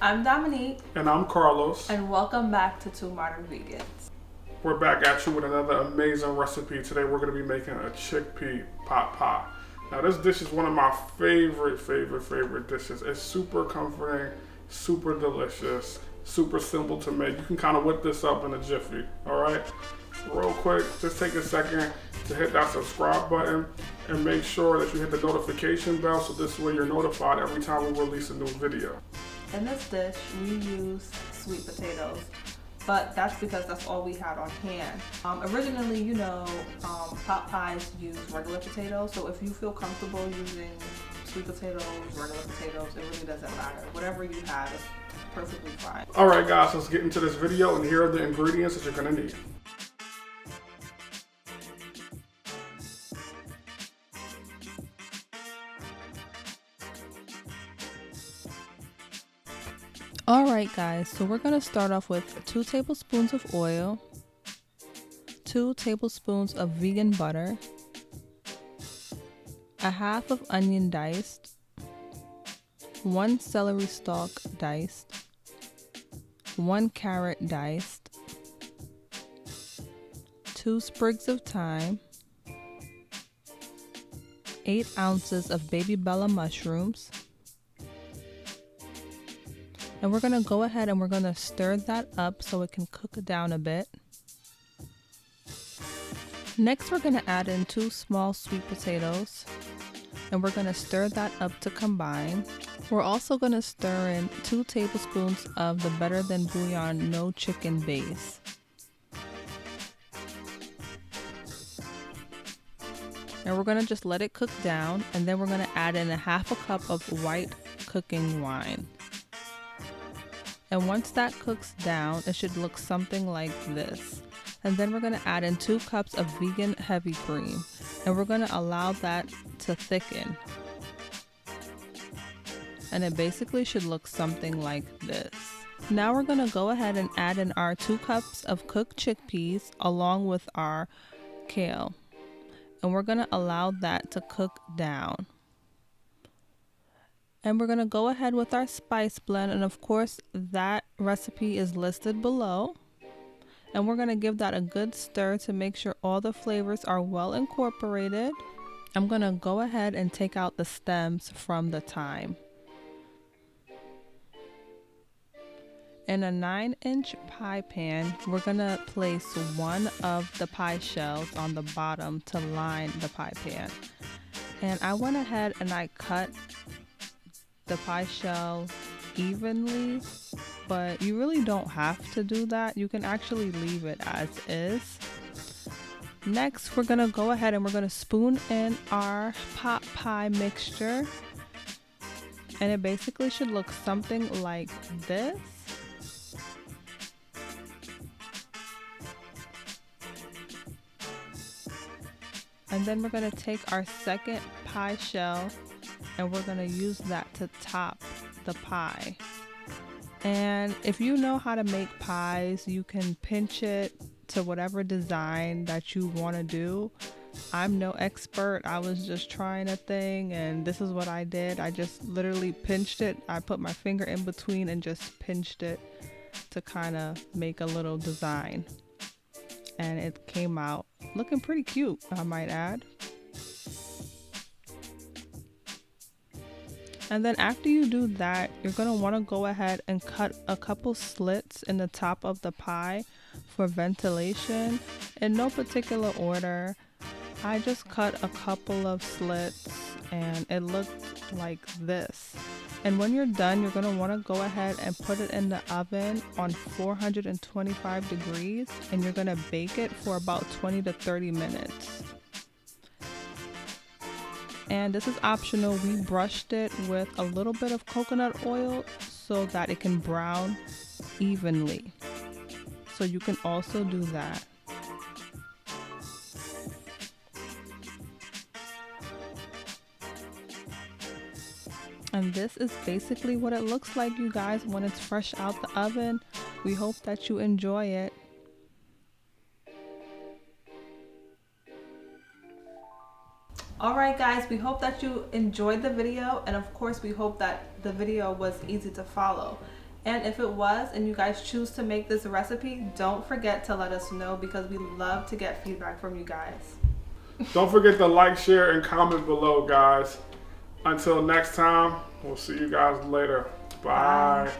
I'm Dominique. And I'm Carlos. And welcome back to Two Modern Vegans. We're back at you with another amazing recipe. Today we're going to be making a chickpea pot pie. Now this dish is one of my favorite dishes. It's super comforting, super delicious, super simple to make. You can kind of whip this up in a jiffy, alright? Real quick, just take a second to hit that subscribe button and make sure that you hit the notification bell so this way you're notified every time we release a new video. In this dish, we use sweet potatoes, but that's because that's all we had on hand. Originally, pot pies use regular potatoes, so if you feel comfortable using sweet potatoes, regular potatoes, it really doesn't matter. Whatever you have is perfectly fine. Alright guys, let's get into this video, and here are the ingredients that you're going to need. Alright guys, so we're going to start off with 2 tablespoons of oil, 2 tablespoons of vegan butter, a half of onion diced, 1 celery stalk diced, 1 carrot diced, 2 sprigs of thyme, 8 ounces of baby bella mushrooms. And we're going to go ahead and we're going to stir that up so it can cook down a bit. Next, we're going to add in 2 small sweet potatoes. And we're going to stir that up to combine. We're also going to stir in 2 tablespoons of the Better Than Bouillon No Chicken base. And we're going to just let it cook down. And then we're going to add in a half a cup of white cooking wine. And once that cooks down, it should look something like this. And then we're going to add in 2 cups of vegan heavy cream. And we're going to allow that to thicken. And it basically should look something like this. Now we're going to go ahead and add in our 2 cups of cooked chickpeas along with our kale. And we're going to allow that to cook down. And we're going to go ahead with our spice blend, and of course that recipe is listed below. And we're going to give that a good stir to make sure all the flavors are well incorporated. I'm going to go ahead and take out the stems from the thyme. In a 9-inch pie pan, we're going to place 1 of the pie shells on the bottom to line the pie pan. And I went ahead and I cut the pie shell evenly, but you really don't have to do that. You can actually leave it as is. Next, we're gonna go ahead and we're gonna spoon in our pot pie mixture, and it basically should look something like this. And then we're gonna take our second pie shell and we're going to use that to top the pie. And if you know how to make pies, you can pinch it to whatever design that you want to do. I'm no expert. I was just trying a thing and this is what I did. I just literally pinched it. I put my finger in between and just pinched it to kind of make a little design. And it came out looking pretty cute, I might add. And then after you do that, you're going to want to go ahead and cut a couple slits in the top of the pie for ventilation. In no particular order, I just cut a couple of slits and it looked like this. And when you're done, you're going to want to go ahead and put it in the oven on 425 degrees and you're going to bake it for about 20 to 30 minutes. And this is optional. We brushed it with a little bit of coconut oil so that it can brown evenly. So you can also do that. And this is basically what it looks like, you guys, when it's fresh out the oven. We hope that you enjoy it. Alright guys, we hope that you enjoyed the video, and of course we hope that the video was easy to follow. And if it was and you guys choose to make this recipe, don't forget to let us know because we love to get feedback from you guys. Don't forget to like, share, and comment below, guys. Until next time, we'll see you guys later. Bye.